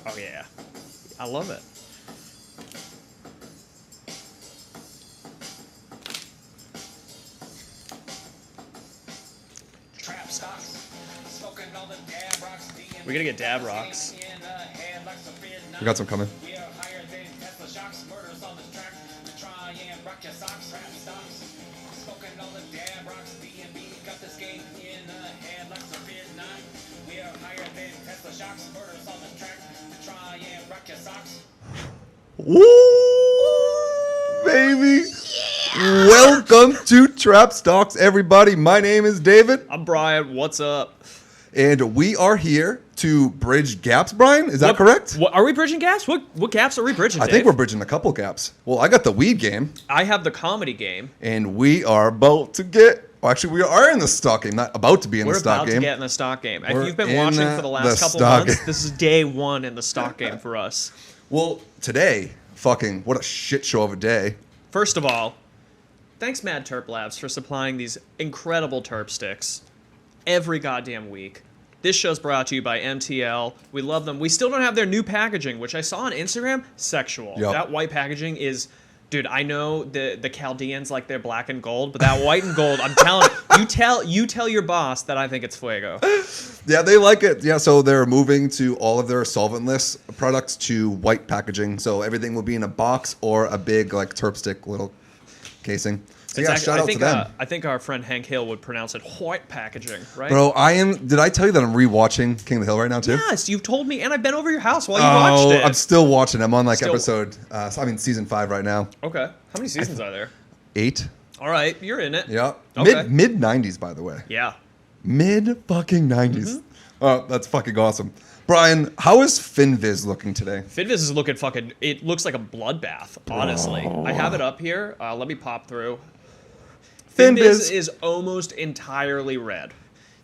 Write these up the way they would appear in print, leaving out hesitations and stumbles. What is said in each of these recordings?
Oh, yeah. I love it. We gotta get dab rocks. We got some coming. Woo, baby! Yeah. Welcome to Trap Stocks, everybody. My name is David. I'm Brian. What's up? And we are here to bridge gaps, Brian. Is that correct? What, are we bridging gaps? What gaps are we bridging, I Dave? think we're bridging a couple gaps. Well, I got the weed game. I have the comedy game. And we are about to get... Well, actually, we are in the stock game. Not about to be in the stock game. We're about to get in the stock game. We're if you've been watching for the last couple months, this is day one in the stock game for us. Well, today, fucking, what a shit show of a day. First of all, thanks Mad Terp Labs for supplying these incredible terp sticks every goddamn week. This show's brought to you by MTL. We love them. We still don't have their new packaging, which I saw on Instagram. Sexual. Yep. That white packaging is... Dude, I know the Chaldeans like their black and gold, but that white and gold, I'm telling you tell your boss that I think it's fuego. Yeah, they like it. Yeah, so they're moving to all of their solventless products to white packaging. So everything will be in a box or a big like terp stick little casing. So yeah, shout out to them. I think our friend Hank Hill would pronounce it white packaging, right? Bro, did I tell you that I'm rewatching King of the Hill right now too? Yes, you've told me, and I've been over your house while you watched it. I'm still watching. I'm on season 5 right now. Okay. How many seasons are there? 8. All right, you're in it. Yeah. Okay. Mid 90s, by the way. Yeah. Mid fucking 90s. Mm-hmm. Oh, that's fucking awesome. Brian, how is FinViz looking today? FinViz is looking fucking... It looks like a bloodbath, honestly. I have it up here. Let me pop through. FinViz is almost entirely red.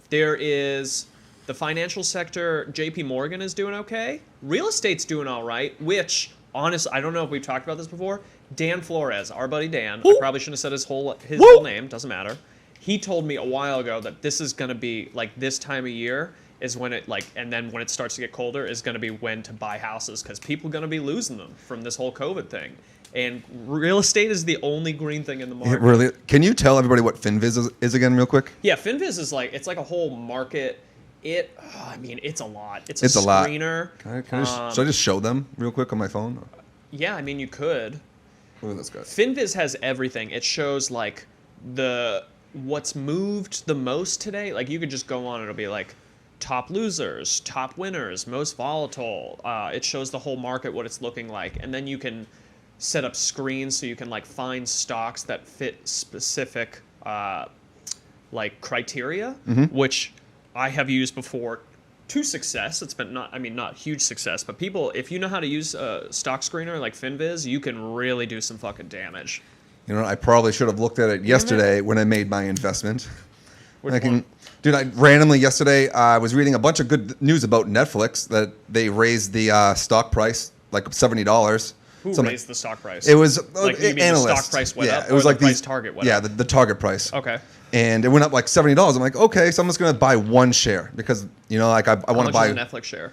There is the financial sector. JP Morgan is doing okay. Real estate's doing all right, which, honestly, I don't know if we've talked about this before. Dan Flores, our buddy Dan, I probably shouldn't have said his whole name, doesn't matter. He told me a while ago that this is going to be, like, this time of year is when it, like, and then when it starts to get colder is going to be when to buy houses because people are going to be losing them from this whole COVID thing. And real estate is the only green thing in the market. Really? Can you tell everybody what FinViz is again real quick? Yeah, FinViz is like, it's like a whole market. It's a lot. It's a screener. Should I just show them real quick on my phone? Yeah, I mean, you could. Look at this guy. FinViz has everything. It shows like what's moved the most today. Like you could just go on, it'll be like top losers, top winners, most volatile. It shows the whole market, what it's looking like. And then you can set up screens so you can like find stocks that fit specific like criteria, which I have used before to success. It's been not huge success, but people, if you know how to use a stock screener like FinViz, you can really do some fucking damage. You know, I probably should have looked at it yesterday when I made my investment. Dude, I randomly yesterday I was reading a bunch of good news about Netflix that they raised the stock price like $70. Who raised the stock price? It was like you mean analyst. The stock price went up. It was like the price target went up. Yeah, the target price. Okay. And it went up like $70. I'm like, okay, so I'm just gonna buy one share because you know, like I want to buy. How much is a Netflix share?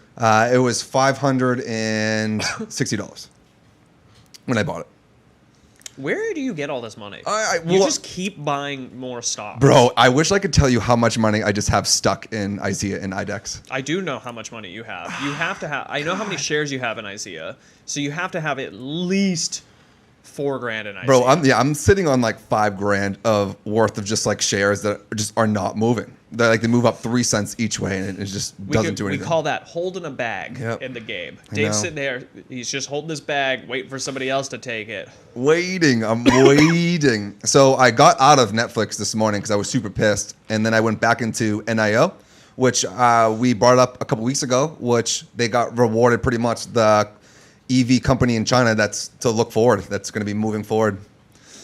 It was $560 when I bought it. Where do you get all this money? You just keep buying more stocks. Bro, I wish I could tell you how much money I just have stuck in IZEA and IDEX. I do know how much money you have. You have to have... I know how many shares you have in IZEA, so you have to have at least $4,000 in IZEA. Bro, I'm sitting on like $5,000 of worth of just like shares that just are not moving. They move up 3 cents each way, and it just doesn't do anything. We call that holding a bag in the game. Dave's sitting there, he's just holding his bag, waiting for somebody else to take it. I'm waiting. So I got out of Netflix this morning because I was super pissed, and then I went back into NIO, which we brought up a couple weeks ago, which they got rewarded pretty much the EV company in China that's to look forward, that's going to be moving forward.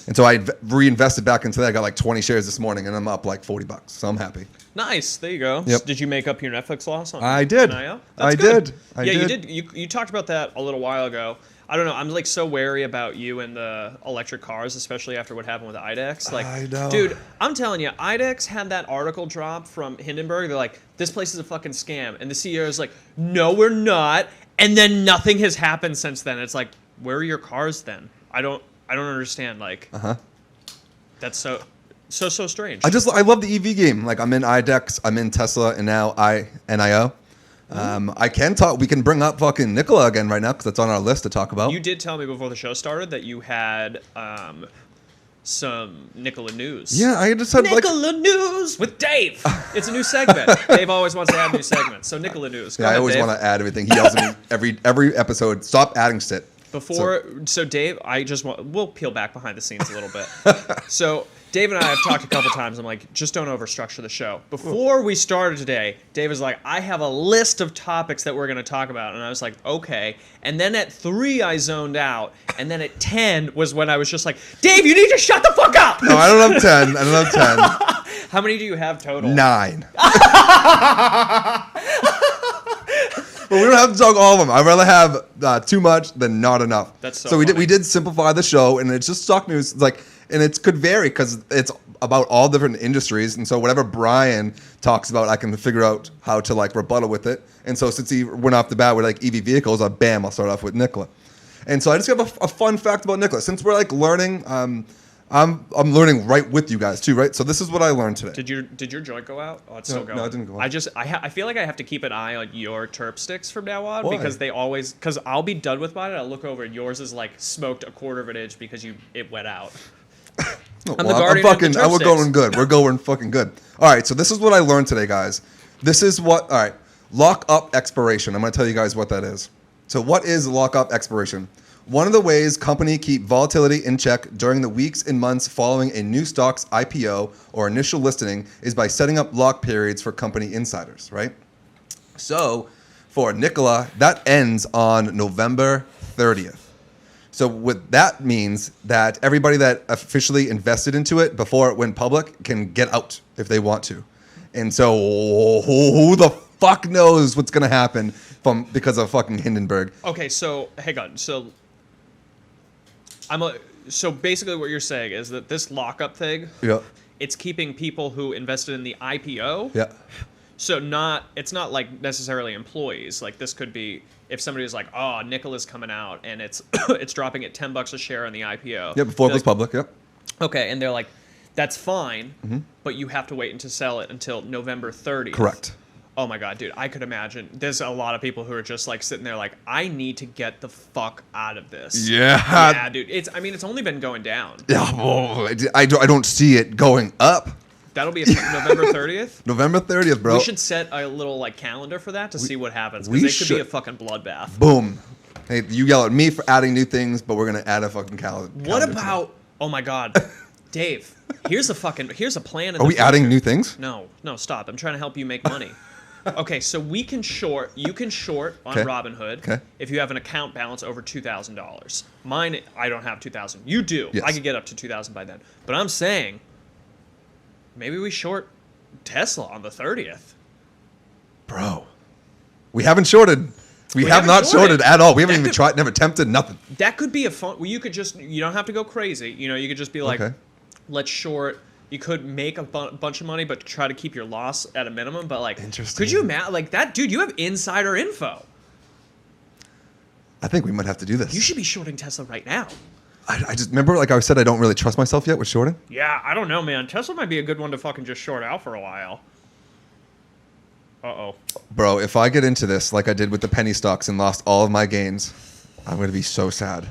And so I reinvested back into that. I got like 20 shares this morning, and I'm up like $40. So I'm happy. Nice. There you go. Yep. Did you make up your Netflix loss on I did. NIO? I did. You did. You talked about that a little while ago. I don't know. I'm like so wary about you and the electric cars, especially after what happened with IDEX. Like, I know. Dude, I'm telling you, IDEX had that article drop from Hindenburg. They're like, this place is a fucking scam. And the CEO is like, no, we're not. And then nothing has happened since then. It's like, where are your cars then? I don't understand. Like, that's so strange. I love the EV game. Like, I'm in IDEX, I'm in Tesla, and now NIO. I can talk. We can bring up fucking Nikola again right now because that's on our list to talk about. You did tell me before the show started that you had some Nikola news. Yeah, I just had Nikola news with Dave. It's a new segment. Dave always wants to add new segments. So Nikola news. Go I ahead, always Dave. want to add everything. He yells at me every episode. Stop adding shit. So Dave, we'll peel back behind the scenes a little bit. So Dave and I have talked a couple times. I'm like, just don't overstructure the show. Before we started today, Dave was like, I have a list of topics that we're going to talk about. And I was like, okay. And then at 3, I zoned out. And then at 10 was when I was just like, Dave, you need to shut the fuck up. No, I don't have 10. I don't have 10. How many do you have total? 9. But we don't have to talk all of them. I'd rather have too much than not enough. That's so we funny. we did simplify the show, and it's just stock news. It's like, and it could vary because it's about all different industries. And so whatever Brian talks about, I can figure out how to like rebuttal with it. And so since he went off the bat with like EV vehicles, I'll start off with Nikola. And so I just have a fun fact about Nikola. Since we're like learning, I'm learning right with you guys too, right? So this is what I learned today. Did your joint go out? Oh, it's still going. No, it didn't go out. I feel like I have to keep an eye on your terp sticks from now on. Why? because I'll be done with mine and I'll look over and yours is like smoked 1/4 of an inch because it wet out. No, I'm the guardian of the terp we're sticks. going good. We're going fucking good. All right, so this is what I learned today, guys. All right, lock-up expiration. I'm going to tell you guys what that is. So what is lock-up expiration? One of the ways companies keep volatility in check during the weeks and months following a new stock's IPO or initial listing is by setting up lock periods for company insiders, right? So for Nikola, that ends on November 30th. So what that means that everybody that officially invested into it before it went public can get out if they want to. And so who the fuck knows what's going to happen because of fucking Hindenburg. Okay, so hang on. So basically what you're saying is that this lockup thing, Yeah. it's keeping people who invested in the IPO. Yeah. So it's not like necessarily employees. Like this could be if somebody was like, oh, Nikola's coming out and it's it's dropping at $10 a share on the IPO. Yeah, before it They're was like, public, yeah. Okay, and they're like, that's fine, but you have to wait to sell it until November 30th. Correct. Oh my God, dude, I could imagine. There's a lot of people who are just like sitting there like, I need to get the fuck out of this. Yeah, dude. It's only been going down. Yeah, well, I don't see it going up. That'll be November 30th. November 30th, bro. We should set a little like calendar for that to see what happens we because it could be should. a fucking bloodbath. Boom. Hey, you yell at me for adding new things, but we're gonna add a fucking calendar. What about? Oh my God, Dave. Here's a plan. Are we adding new things? No, stop. I'm trying to help you make money. Okay, so you can short on Okay. Robinhood Okay. if you have an account balance over $2,000. Mine, I don't have 2,000. You do. Yes. I could get up to 2,000 by then. But I'm saying, maybe we short Tesla on the 30th. Bro, we haven't shorted. We have haven't not shorted at all. We haven't That even could- tried, never attempted, nothing. That could be a fun. Well, you don't have to go crazy. You could just be like, Okay. let's short. You could make a bunch of money, but try to keep your loss at a minimum. But like, Interesting. could you imagine like that, dude? You have insider info. I think we might have to do this. You should be shorting Tesla right now. I just remember, like I said, I don't really trust myself yet with shorting. Yeah, I don't know, man. Tesla might be a good one to fucking just short out for a while. Uh-oh. Bro, if I get into this like I did with the penny stocks and lost all of my gains, I'm going to be so sad.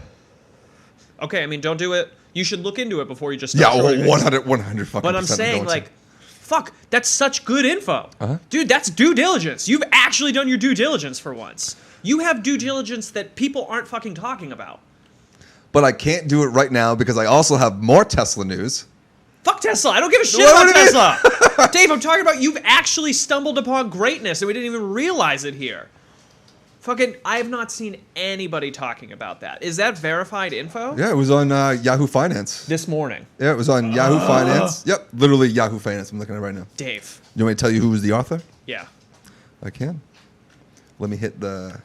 Okay, I mean, don't do it. You should look into it before you just Yeah, start shorting it. 100 fucking But I'm percent saying, going to. like, fuck, that's such good info. Uh-huh. Dude, that's due diligence. You've actually done your due diligence for once. You have due diligence that people aren't fucking talking about. But I can't do it right now because I also have more Tesla news. Fuck Tesla. I don't give a shit What about do you mean? Tesla. Dave, I'm talking about you've actually stumbled upon greatness and we didn't even realize it here. Fucking, I have not seen anybody talking about that. Is that verified info? Yeah, it was on Yahoo Finance. This morning. Yeah, it was on Yahoo Finance. Yep, literally Yahoo Finance. I'm looking at it right now. Dave. You want me to tell you who was the author? Yeah. I can. Let me hit the...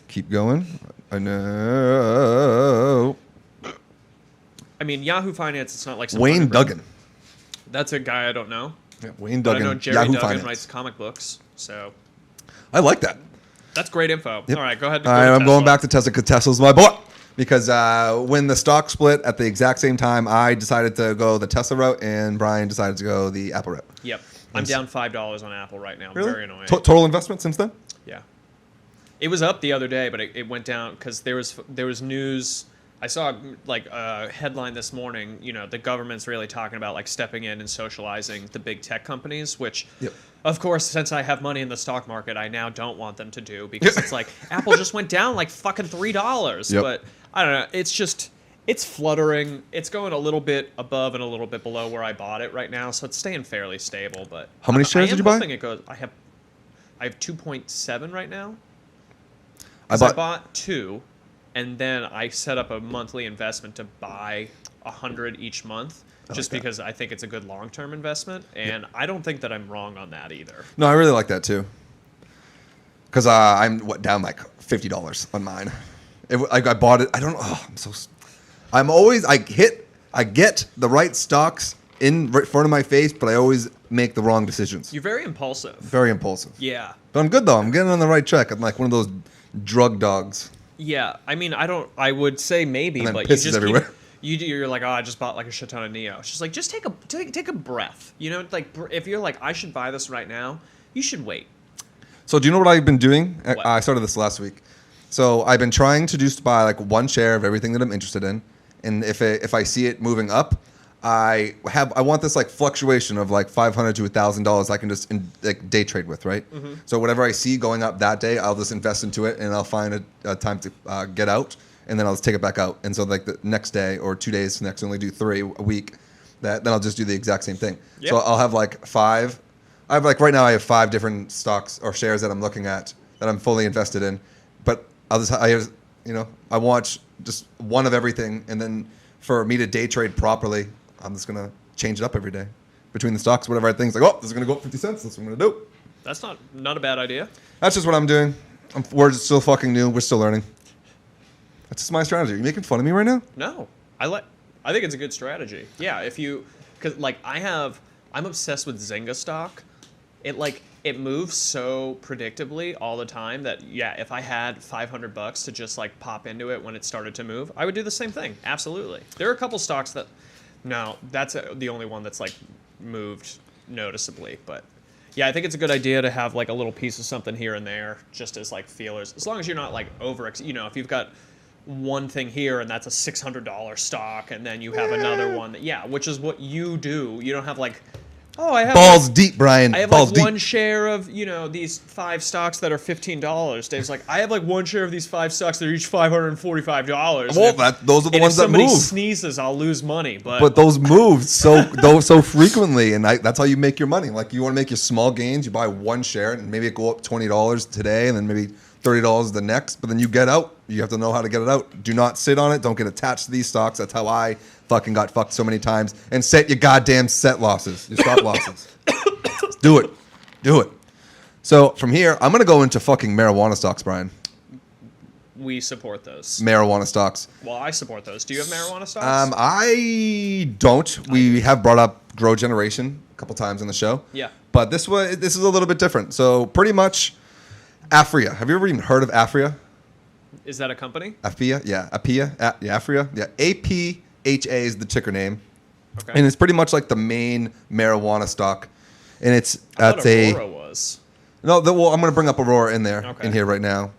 Keep going. I know. I mean, Yahoo Finance, it's not like some Wayne hundred- Duggan. That's a guy I don't know. Yeah, Wayne But Duggan. I know Jerry Yahoo Duggan Finance. writes comic books, so... I like that. That's great info. Yep. All right, go ahead. All right, I'm going back to Tesla because Tesla's my boy. Because when the stock split at the exact same time, I decided to go the Tesla route, and Brian decided to go the Apple route. Yep. I'm down $5 on Apple right now. I'm Really? very annoying. Total investment since then? Yeah. It was up the other day, but it went down because there was news. I saw like a headline this morning. You know, the government's really talking about like stepping in and socializing the big tech companies, which, of course, since I have money in the stock market, I now don't want them to do because it's like Apple just went down like fucking $3. Yep. But I don't know. It's fluttering. It's going a little bit above and a little bit below where I bought it right now, so it's staying fairly stable. But how many shares did you buy? It goes. I have 2.7 right now. I bought 2, and then I set up a monthly investment to buy 100 each month, just because I think it's a good long-term investment, and I don't think that I'm wrong on that either. No, I really like that too. Because I'm down like $50 on mine. I bought it. I don't know. Oh, I get the right stocks in front of my face, but I always make the wrong decisions. You're very impulsive. Very impulsive. Yeah. But I'm good though. I'm getting on the right track. I'm like one of those drug dogs. Yeah. I mean, I would say maybe, And then but you pisses just everywhere. you're like, oh, I just bought like a shit ton of Neo. It's just like, just take a breath. You know, like if you're like, I should buy this right now, you should wait. So do you know what I've been doing? What? I started this last week. So I've been trying to just buy like one share of everything that I'm interested in, and if I see it moving up, I want this like fluctuation of like $500 to $1,000 I can just like day trade with, right? Mm-hmm. So whatever I see going up that day, I'll just invest into it, and I'll find a time to get out, and then I'll just take it back out. And so like the next day or 2 days next, I only do 3 a week. Then I'll just do the exact same thing. Yep. So I'll have like 5. I have like right now I have 5 different stocks or shares that I'm looking at that I'm fully invested in, but I watch just one of everything, and then for me to day trade properly, I'm just gonna change it up every day between the stocks, whatever I think's like, oh, this is gonna go up 50 cents. That's what I'm gonna do. That's not a bad idea. That's just what I'm doing. We're still fucking new. We're still learning. That's just my strategy. Are you making fun of me right now? No, I think it's a good strategy. Yeah, because like I'm obsessed with Zynga stock. It moves so predictably all the time that if I had $500 to just like pop into it when it started to move, I would do the same thing. Absolutely. There are a couple stocks that, no, that's the only one that's like moved noticeably, but yeah, I think it's a good idea to have like a little piece of something here and there just as like feelers, as long as you're not like if you've got one thing here and that's a $600 stock and then you have another one which is what you do. You don't have like, oh, I have balls deep, Brian. I have balls like one deep. share of these 5 stocks that are $15. Dave's like, I have like one share of these 5 stocks that are each $545. Well, those are the ones that move. If somebody sneezes, I'll lose money. But those move so frequently, and that's how you make your money. Like you want to make your small gains, you buy one share, and maybe it go up $20 today, and then maybe $30 the next. But then you get out. You have to know how to get it out. Do not sit on it. Don't get attached to these stocks. That's how I fucking got fucked so many times. And set your goddamn set losses. Your stop losses. Do it. So from here, I'm gonna go into fucking marijuana stocks, Brian. We support those. Marijuana stocks. Well, I support those. Do you have marijuana stocks? I don't. We have brought up Grow Generation a couple times on the show. Yeah. But this is a little bit different. So pretty much, Afria. Have you ever even heard of Afria? Is that a company? Afria, yeah. Afria, yeah. APHA is the ticker name. Okay. And it's pretty much like the main marijuana stock. And I thought Aurora was. No, I'm going to bring up Aurora in here right now.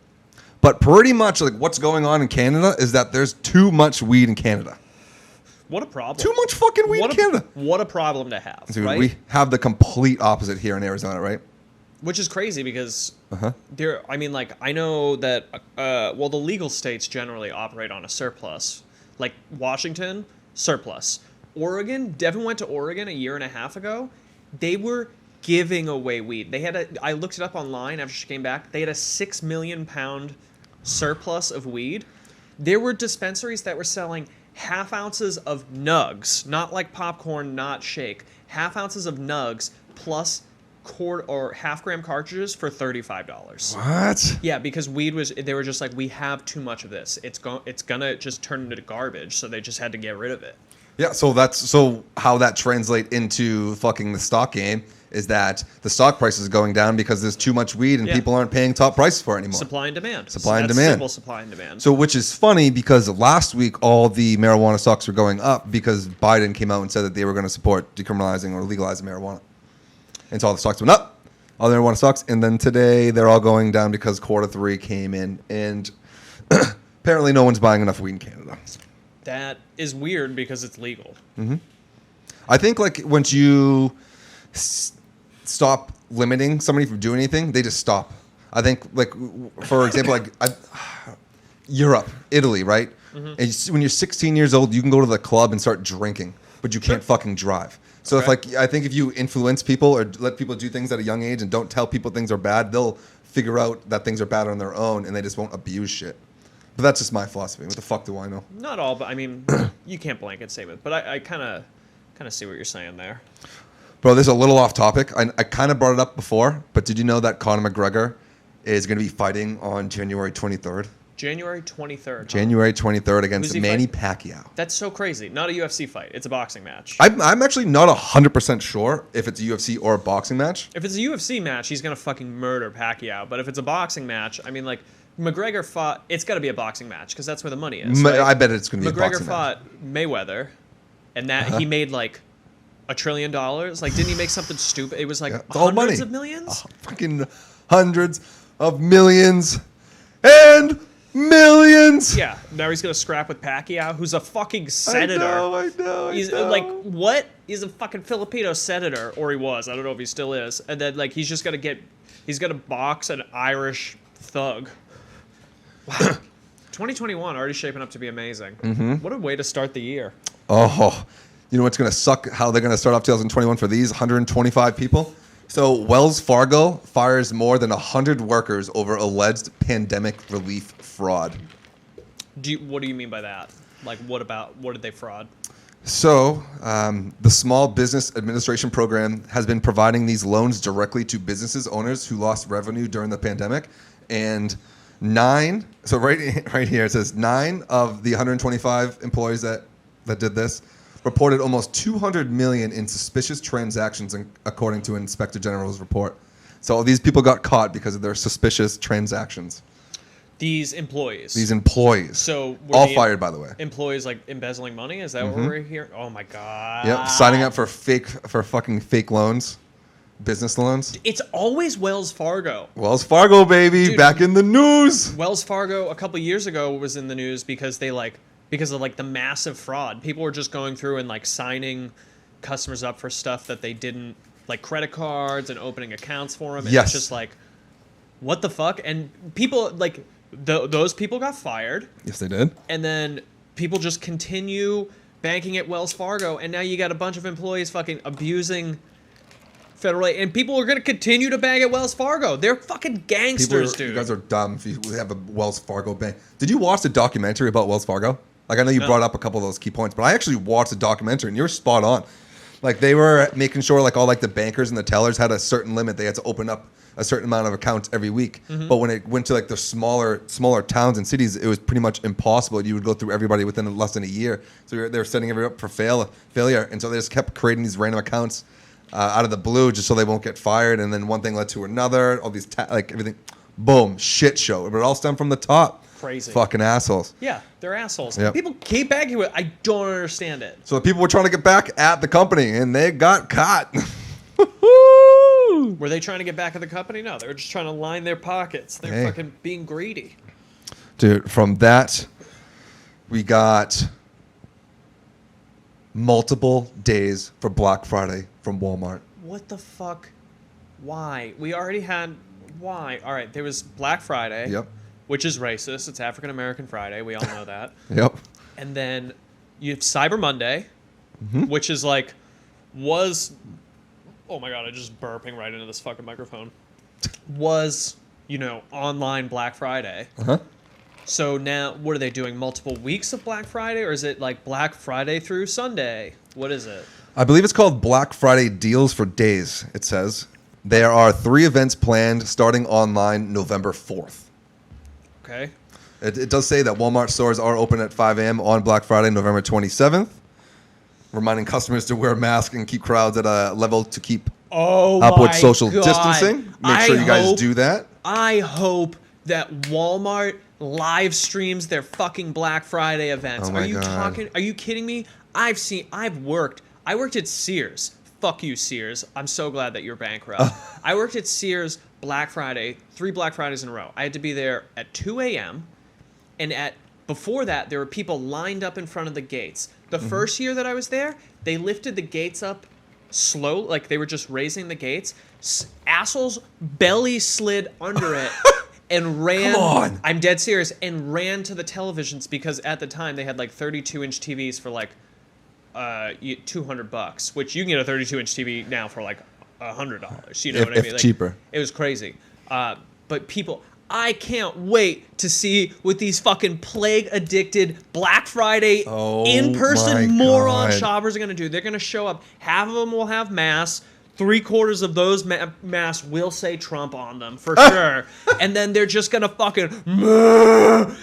But pretty much like what's going on in Canada is that there's too much weed in Canada. What a problem. Too much fucking weed in Canada. What a problem to have, Dude, right? we have the complete opposite here in Arizona, right? Which is crazy because I know that, the legal states generally operate on a surplus. Like Washington, surplus. Oregon, Devin went to Oregon a year and a half ago. They were giving away weed. I looked it up online after she came back. They had a 6 million pound surplus of weed. There were dispensaries that were selling half ounces of nugs, not like popcorn, not shake. Half ounces of nugs plus half-gram cartridges for $35. What? Yeah, because they were just like, we have too much of this. It's gonna just turn into garbage, so they just had to get rid of it. Yeah, so how that translate into fucking the stock game is that the stock price is going down because there's too much weed and people aren't paying top prices for it anymore. Supply and demand. Supply and demand. Simple supply and demand. So, which is funny because last week all the marijuana stocks were going up because Biden came out and said that they were going to support decriminalizing or legalizing marijuana. And so all the stocks went up, all the marijuana stocks, and then today they're all going down because Q3 came in, and apparently no one's buying enough weed in Canada. That is weird because it's legal. Mm-hmm. I think like once you stop limiting somebody from doing anything, they just stop. I think like, for example, like Europe, Italy, right? Mm-hmm. And when you're 16 years old, you can go to the club and start drinking, but you can't fucking drive. So I think if you influence people or let people do things at a young age and don't tell people things are bad, they'll figure out that things are bad on their own and they just won't abuse shit. But that's just my philosophy. What the fuck do I know? Not all, but I mean, you can't blanket statement. But I kind of see what you're saying there. Bro, this is a little off topic. I kind of brought it up before, but did you know that Conor McGregor is going to be fighting on January 23rd? January 23rd. January 23rd against Manny Pacquiao. That's so crazy. Not a UFC fight. It's a boxing match. I'm actually not 100% sure if it's a UFC or a boxing match. If it's a UFC match, he's going to fucking murder Pacquiao. But if it's a boxing match, I mean, like, McGregor fought... It's got to be a boxing match because that's where the money is, right? I bet it's going to be a boxing match. McGregor fought Mayweather, and that he made, like, $1 trillion. Like, didn't he make something stupid? It was, like, hundreds of millions? Fucking hundreds of millions. And... millions. Yeah. Now he's gonna scrap with Pacquiao, who's a fucking senator. I know. He's like, what? He's a fucking Filipino senator, or he was. I don't know if he still is. And then like he's gonna box an Irish thug. Wow. 2021 already shaping up to be amazing. Mm-hmm. What a way to start the year. Oh, you know what's gonna suck? How they're gonna start off 2021 for these 125 people? So Wells Fargo fires more than 100 workers over alleged pandemic relief fraud. What do you mean by that? Like, what did they fraud? So the Small Business Administration Program has been providing these loans directly to businesses owners who lost revenue during the pandemic. And right here it says 9 of the 125 employees that did this reported almost $200 million in suspicious transactions, according to Inspector General's report. So these people got caught because of their suspicious transactions. These employees. So all fired, by the way. Employees like embezzling money. Is that what we're hearing? Oh my god. Yep, signing up for fucking fake loans, business loans. It's always Wells Fargo. Wells Fargo, baby, dude, back in the news. Wells Fargo a couple years ago was in the news because of like the massive fraud. People were just going through and like signing customers up for stuff that they didn't, like credit cards and opening accounts for them. And yes. It's just like, what the fuck? And people like those people got fired. Yes, they did. And then people just continue banking at Wells Fargo. And now you got a bunch of employees fucking abusing federal aid. And people are going to continue to bank at Wells Fargo. They're fucking gangsters, dude. You guys are dumb if you have a Wells Fargo bank. Did you watch the documentary about Wells Fargo? Like, I know you brought up a couple of those key points, but I actually watched the documentary, and you're spot on. Like, they were making sure, like, all, like, the bankers and the tellers had a certain limit. They had to open up a certain amount of accounts every week. Mm-hmm. But when it went to, like, the smaller towns and cities, it was pretty much impossible. You would go through everybody within less than a year. So they were setting everybody up for failure. And so they just kept creating these random accounts out of the blue just so they won't get fired. And then one thing led to another. All these, like, everything. Boom. Shit show. But it all stemmed from the top. Crazy. Fucking assholes. Yeah, they're assholes. Yep. People keep banking with it. I don't understand it. So the people were trying to get back at the company, and they got caught. Were they trying to get back at the company? No, they were just trying to line their pockets. They're fucking being greedy. Dude, from that, we got multiple days for Black Friday from Walmart. What the fuck? Why? We already had... Why? All right, there was Black Friday. Yep. Which is racist. It's African American Friday. We all know that. Yep. And then you have Cyber Monday, which is like, oh my God, I'm just burping right into this fucking microphone. Was, online Black Friday. Uh-huh. So now, what are they doing? Multiple weeks of Black Friday? Or is it like Black Friday through Sunday? What is it? I believe it's called Black Friday Deals for Days, it says. There are 3 events planned starting online November 4th. Okay. It does say that Walmart stores are open at 5 a.m. on Black Friday, November 27th, reminding customers to wear a mask and keep crowds at a level to keep Oh my with social God. distancing. Make sure you guys do that. I hope that Walmart live streams their fucking Black Friday events. Oh my Are you God. Are you kidding me? I worked at Sears. Fuck you, Sears. I'm so glad that you're bankrupt. I worked at Sears Black Friday, 3 Black Fridays in a row. I had to be there at 2 a.m. And before that, there were people lined up in front of the gates. The first year that I was there, they lifted the gates up slow, like they were just raising the gates. Assholes belly slid under it and ran. Come on. I'm dead serious. And ran to the televisions because at the time they had like 32-inch TVs for like $200, which you can get a 32-inch TV now for like $100. You know what I mean? Like, cheaper. It was crazy. But people, I can't wait to see what these fucking plague-addicted Black Friday in-person moron shoppers are going to do. They're going to show up. Half of them will have masks. 3/4 of those masks will say Trump on them, for sure. And then they're just going to fucking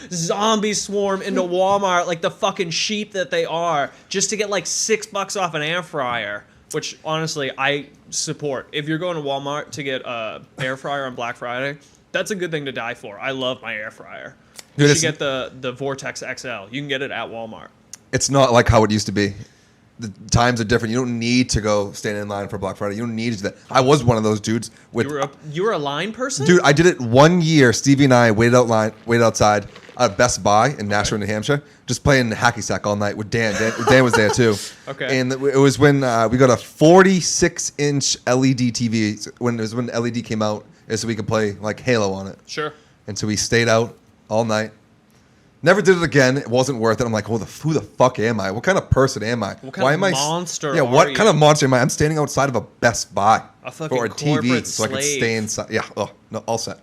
zombie swarm into Walmart like the fucking sheep that they are just to get like $6 off an air fryer. Which, honestly, I support. If you're going to Walmart to get an air fryer on Black Friday, that's a good thing to die for. I love my air fryer. You should get the Vortex XL. You can get it at Walmart. It's not like how it used to be. The times are different. You don't need to go stand in line for Black Friday. You don't need to do that. I was one of those dudes. You were a line person? Dude, I did it 1 year. Stevie and I waited outside at Best Buy in Nashua, New Hampshire, just playing hacky sack all night with Dan. Dan was there too. Okay. And it was when we got a 46-inch LED TV. When LED came out, so we could play like Halo on it. Sure. And so we stayed out all night. Never did it again. It wasn't worth it. I'm like, who the fuck am I? What kind of person am I? What kind of monster? Yeah, what kind of monster am I? I'm standing outside of a Best Buy for a TV so I can stay inside. Yeah, no, all set.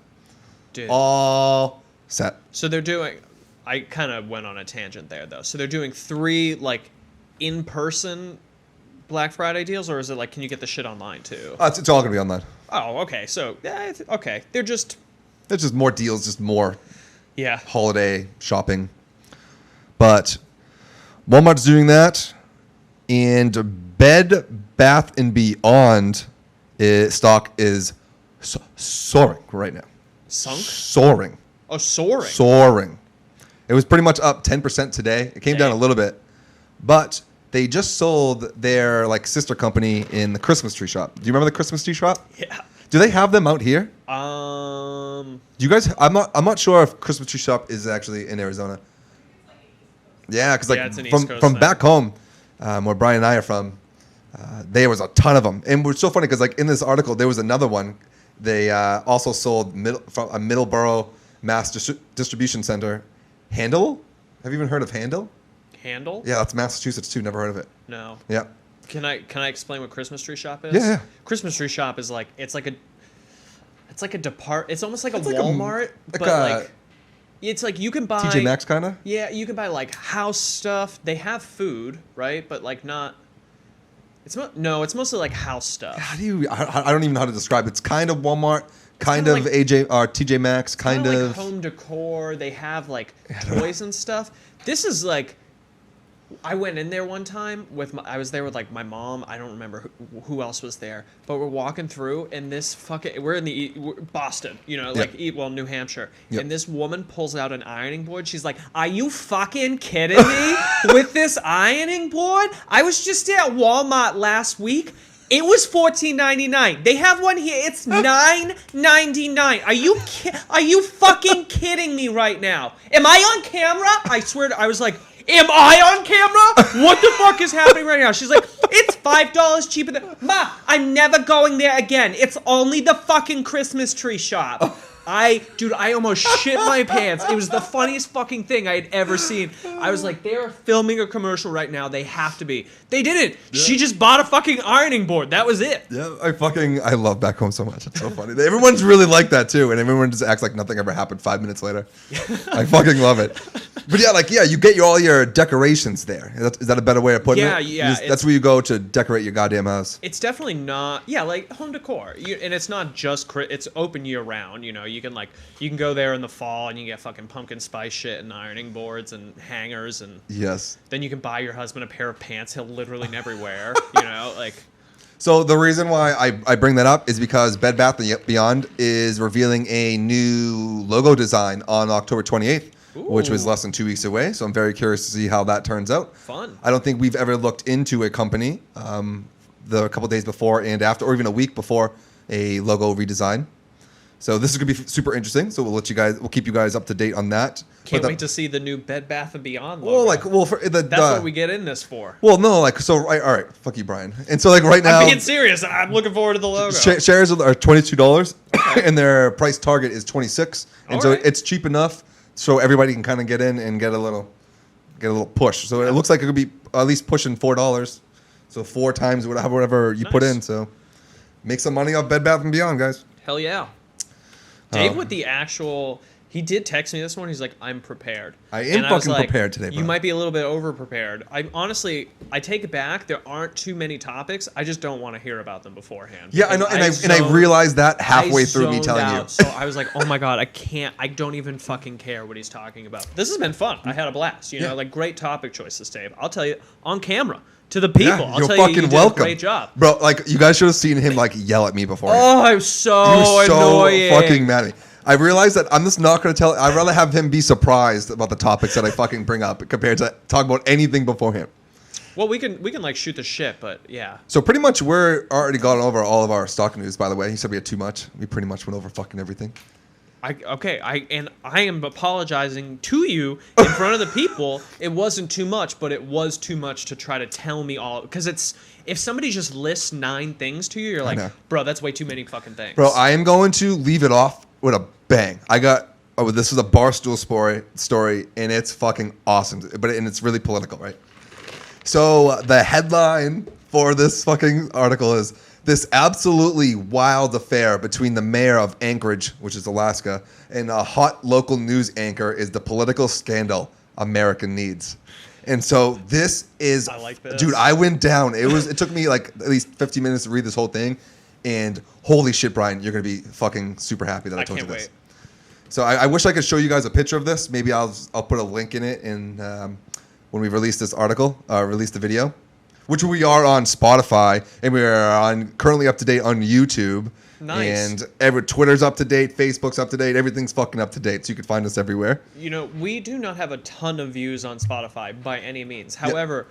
Dude. All set. So they're doing. I kind of went on a tangent there though. So they're doing 3 like in-person Black Friday deals, or is it like can you get the shit online too? It's all gonna be online. Oh, okay. So okay, they're just. There's just more deals, just more. Yeah. Holiday shopping. But Walmart's doing that. And Bed Bath & Beyond stock is soaring right now. Sunk? Soaring. Oh, soaring. Soaring. It was pretty much up 10% today. It came down a little bit. But they just sold their like sister company in the Christmas tree shop. Do you remember the Christmas tree shop? Yeah. Do they have them out here? Do you guys? I'm not sure if Christmas tree shop is actually in Arizona. Yeah, because like from back home, where Brian and I are from, there was a ton of them, and it was so funny because like in this article there was another one. They also sold from a Middleborough mass distribution center. Handle? Have you even heard of Handle? Handle? Yeah, that's Massachusetts too. Never heard of it. No. Yeah. Can I explain what Christmas tree shop is? Yeah. Christmas tree shop is like it's like a it's almost like a Walmart, but it's like you can buy TJ Maxx kind of. Yeah, you can buy like house stuff. They have food, right? But like not. It's mostly like house stuff. How do you? I don't even know how to describe it. It's kind of Walmart, kind of like, AJ or TJ Maxx, kind of like home decor. They have like toys and stuff. This is like. I went in there one time I was there with like my mom. I don't remember who else was there, but we're walking through and we're in Boston, New Hampshire. Yep. And this woman pulls out an ironing board. She's like, "Are you fucking kidding me with this ironing board? I was just at Walmart last week. It was $14.99. They have one here. It's $9.99. Are you fucking kidding me right now? Am I on camera? I swear I was like, am I on camera? What the fuck is happening right now? She's like, it's $5 cheaper than... Ma, I'm never going there again. It's only the fucking Christmas tree shop. I almost shit my pants. It was the funniest fucking thing I had ever seen. I was like, they're filming a commercial right now. They have to be. They didn't. Yeah. She just bought a fucking ironing board. That was it. Yeah, I love back home so much. It's so funny. Everyone's really like that too, and everyone just acts like nothing ever happened 5 minutes later. I fucking love it. But you get all your decorations there. Is that a better way of putting it? Yeah. That's where you go to decorate your goddamn house. It's definitely not. Yeah, like home decor. And it's not just. It's open year round. You can go there in the fall and you get fucking pumpkin spice shit and ironing boards and hangers and. Yes. Then you can buy your husband a pair of pants he'll literally never wear. So the reason why I bring that up is because Bed Bath & Beyond is revealing a new logo design on October 28th, which was less than 2 weeks away. So I'm very curious to see how that turns out. Fun. I don't think we've ever looked into a company the couple days before and after, or even a week before a logo redesign. So this is gonna be super interesting. So we'll keep you guys up to date on that. Can't wait to see the new Bed Bath & Beyond logo. That's what we get in this for. Well, no, all right, fuck you, Brian. And so right now, I'm being serious. I'm looking forward to the logo. Shares are $22, and their price target is $26, and it's cheap enough so everybody can kind of get in and get a little push. So it looks like it could be at least pushing $4. So 4 times whatever you put in. So make some money off Bed Bath & Beyond, guys. Hell yeah. Dave with the actual... He did text me this morning. He's like, I'm prepared. I am fucking prepared today, bro. You might be a little bit over-prepared. I take it back. There aren't too many topics. I just don't want to hear about them beforehand. Yeah, I know. And I realized that halfway through me telling you. So I was like, oh my God, I don't even fucking care what he's talking about. This has been fun. I had a blast. You know, like great topic choices, Dave. I'll tell you, on camera. To the people. Yeah, I'll tell you did welcome. A great job. Bro, like, you guys should have seen him, like, yell at me before. Oh, I'm so annoying. So fucking mad at me. I realized that I'm just not going to tell... I'd rather have him be surprised about the topics that I fucking bring up compared to talk about anything beforehand. Well, we can like shoot the shit, but yeah. So pretty much we're already gone over all of our stock news, by the way. He said we had too much. We pretty much went over fucking everything. I am apologizing to you in front of the people. It wasn't too much, but it was too much to try to tell me all. Because if somebody just lists 9 things to you, you're like, bro, that's way too many fucking things. Bro, I am going to leave it off with a bang. This is a Barstool story, and it's fucking awesome. And it's really political, right? So the headline for this fucking article is, this absolutely wild affair between the mayor of Anchorage, which is Alaska, and a hot local news anchor is the political scandal America needs. And so this is, I like this. Dude, I went down. It took me like at least 15 minutes to read this whole thing. And holy shit, Brian, you're going to be fucking super happy that I told you this. Wait. So I wish I could show you guys a picture of this. Maybe I'll put a link in it when we release this article, release the video. Which we are on Spotify, and we are currently up to date on YouTube. Nice. And Twitter's up to date, Facebook's up to date, everything's fucking up to date, so you can find us everywhere. You know, we do not have a ton of views on Spotify by any means. However,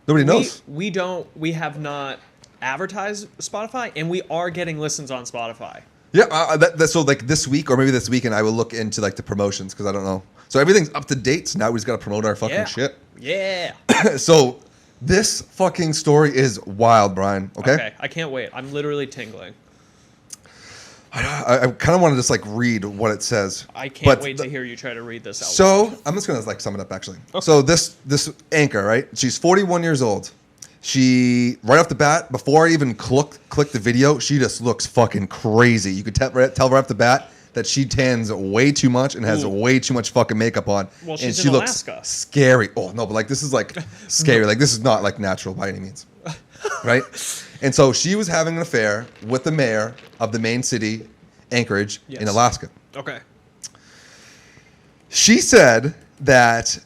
nobody knows. We have not advertised Spotify, and we are getting listens on Spotify. Yeah, so like this week or maybe this weekend, I will look into like the promotions because I don't know. So everything's up to date. So now we just got to promote our fucking shit. Yeah. So this fucking story is wild, Brian. Okay. I can't wait. I'm literally tingling. I kind of want to just like read what it says. I can't wait to hear you try to read this out. So I'm just gonna like sum it up actually. Okay. So this anchor, right? She's 41 years old. She right off the bat, before I even click the video, she just looks fucking crazy. You could tell right off the bat that she tans way too much and has way too much fucking makeup on. Well, she's and she in looks Alaska. Scary. Oh no, but like this is like scary. Like this is not like natural by any means, right? And so she was having an affair with the mayor of the main city, Anchorage, in Alaska. Okay. She said that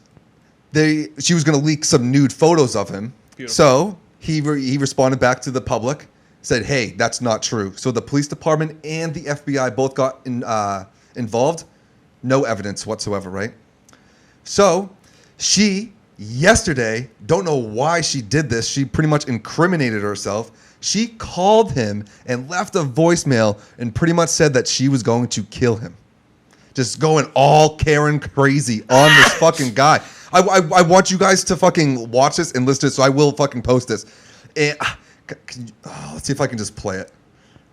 she was going to leak some nude photos of him. Beautiful. So he responded back to the public, said, "Hey, that's not true." So the police department and the FBI both got involved. No evidence whatsoever, right? So she yesterday, don't know why she did this. She pretty much incriminated herself. She called him and left a voicemail and pretty much said that she was going to kill him. Just going all Karen crazy on this fucking guy. I want you guys to fucking watch this and listen to it, so I will fucking post this. And, let's see if I can just play it.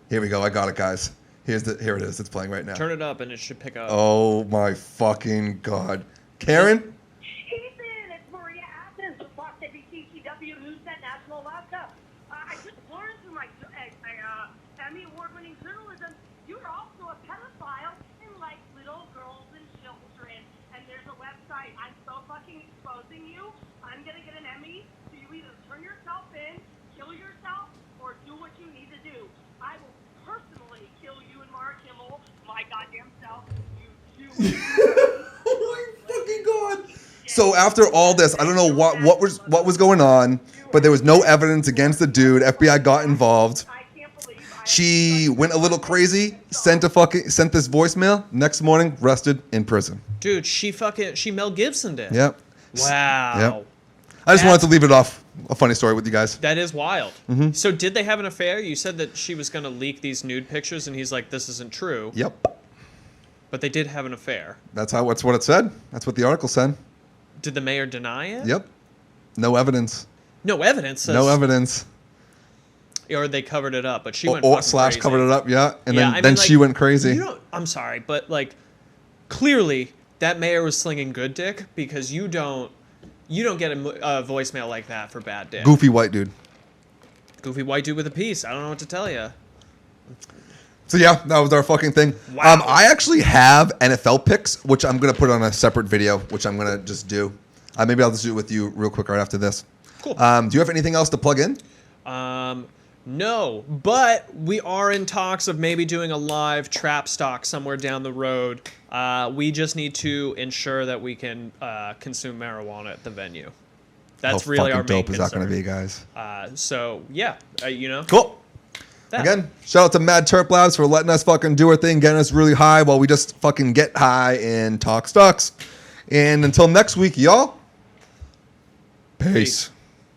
Here we go. I got it, guys. Here it is. It's playing right now. Turn it up and it should pick up. Oh my fucking God. Karen? Ethan, it's Maria Athens with Fox WTCW Newsnet National Alaska. I just learned through my Emmy Award-winning journalism, you're also a pedophile and like little girls and children. And there's a website. I'm so fucking exposing you. I'm going to get an Emmy. So you either turn yourself in, kill yourself, or do what you need to do. I will personally kill you and Mark Kimmel, my goddamn self. You do. Oh my fucking God. So after all this, I don't know what was going on, but there was no evidence against the dude. FBI got involved. She went a little crazy, sent this voicemail. Next morning, arrested in prison. Dude, she Mel Gibson did. Yep. Wow. Yep. I just wanted to leave it off. A funny story with you guys. That is wild. So did they have an affair? You said that she was going to leak these nude pictures, and he's like, this isn't true. Yep. But they did have an affair. That's what it said. That's what the article said. Did the mayor deny it? Yep. No evidence. No evidence? No evidence. Or they covered it up, but she went fucking crazy. Covered it up, yeah. And yeah, then she went crazy. I'm sorry, but like, clearly that mayor was slinging good dick, because you don't get a voicemail like that for bad dick. Goofy white dude. Goofy white dude with a piece. I don't know what to tell you. So yeah, that was our fucking thing. Wow. I actually have NFL picks, which I'm gonna put on a separate video, which I'm gonna just do. Maybe I'll just do it with you real quick right after this. Cool. Do you have anything else to plug in? No, but we are in talks of maybe doing a live trap stock somewhere down the road. We just need to ensure that we can consume marijuana at the venue. That's really our main concern. How fucking dope is that going to be, guys? So, yeah, Cool. Again, shout out to Mad Terp Labs for letting us fucking do our thing, getting us really high while we just fucking get high and talk stocks. And until next week, y'all, peace.